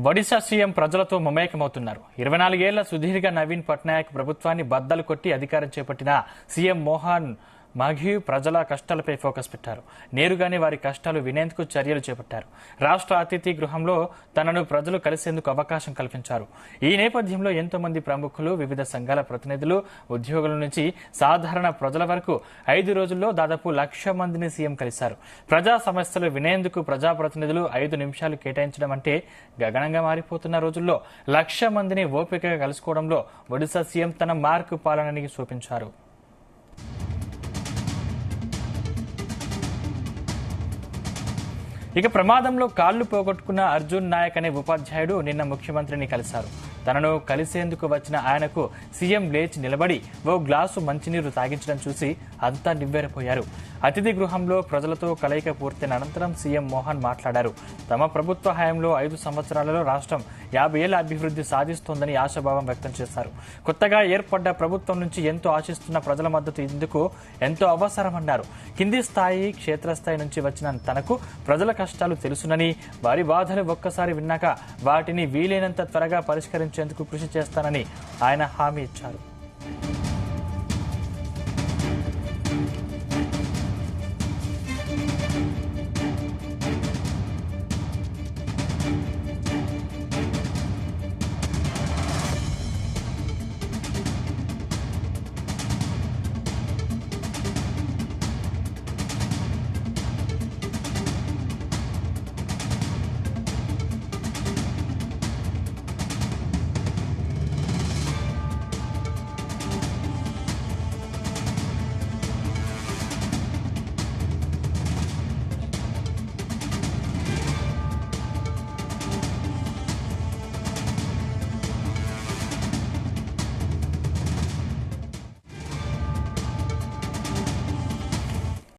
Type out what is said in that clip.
Odisha CM ప్రజలతో మమేకమవుతున్నారు. 24 ఏళ్ల సుదీర్ఘ నవీన్ పట్నాయక్ ప్రభుత్వాన్ని బద్దలు కొట్టి అధికారం చేపట్టిన సీఎం మోహన్ మాఘీ ప్రజల కష్టాలపై ఫోకస్ పెట్టారు. నేరుగానే వారి కష్టాలు వినేందుకు చర్యలు చేపట్టారు. రాష్ట్ర అతిథి గృహంలో తనను ప్రజలు కలిసేందుకు అవకాశం కల్పించారు. ఈ నేపథ్యంలో ఎంతో మంది ప్రముఖులు, వివిధ సంఘాల ప్రతినిధులు, ఉద్యోగుల నుంచి సాధారణ ప్రజల వరకు 5 రోజుల్లో దాదాపు 1,00,000 మందిని సీఎం కలిశారు. ప్రజా సమస్యలు వినేందుకు ప్రజాప్రతినిధులు 5 నిమిషాలు కేటాయించడం అంటే గగనంగా మారిపోతున్న రోజుల్లో 1,00,000 మందిని ఓపికగా కలుసుకోవడంలో ఒడిశా సీఎం తన మార్కు పాలనని చూపించారు. ఇక ప్రమాదంలో కాళ్లు పోగొట్టుకున్న అర్జున్ నాయక్ అనే ఉపాధ్యాయుడు నిన్న ముఖ్యమంత్రిని కలిశారు. తనను కలిసేందుకు వచ్చిన ఆయనకు సీఎం లేచి నిలబడి ఓ గ్లాసు మంచినీరు తాగించడం చూసి అంతా నివ్వెరపోయారు. అతిథి గృహంలో ప్రజలతో కలయిక పూర్తయిన అనంతరం సీఎం మోహన్ మాట్లాడారు. తమ ప్రభుత్వ హయాంలో 5 సంవత్సరాలలో రాష్ట్రం 50 ఏళ్ల అభివృద్ధి సాధిస్తోందని ఆశాభావం వ్యక్తం చేశారు. కొత్తగా ఏర్పడ్డ ప్రభుత్వం నుంచి ఎంతో ఆశిస్తున్న ప్రజల మద్దతు ఇందుకు ఎంతో అవసరమన్నారు. కింది స్థాయి, క్షేత్రస్థాయి నుంచి వచ్చిన తనకు ప్రజల కష్టాలు తెలుసునని, వారి బాధలు ఒక్కసారి విన్నాక వాటిని వీలైనంత త్వరగా పరిష్కరించేందుకు కృషి చేస్తానని ఆయన హామీ ఇచ్చారు.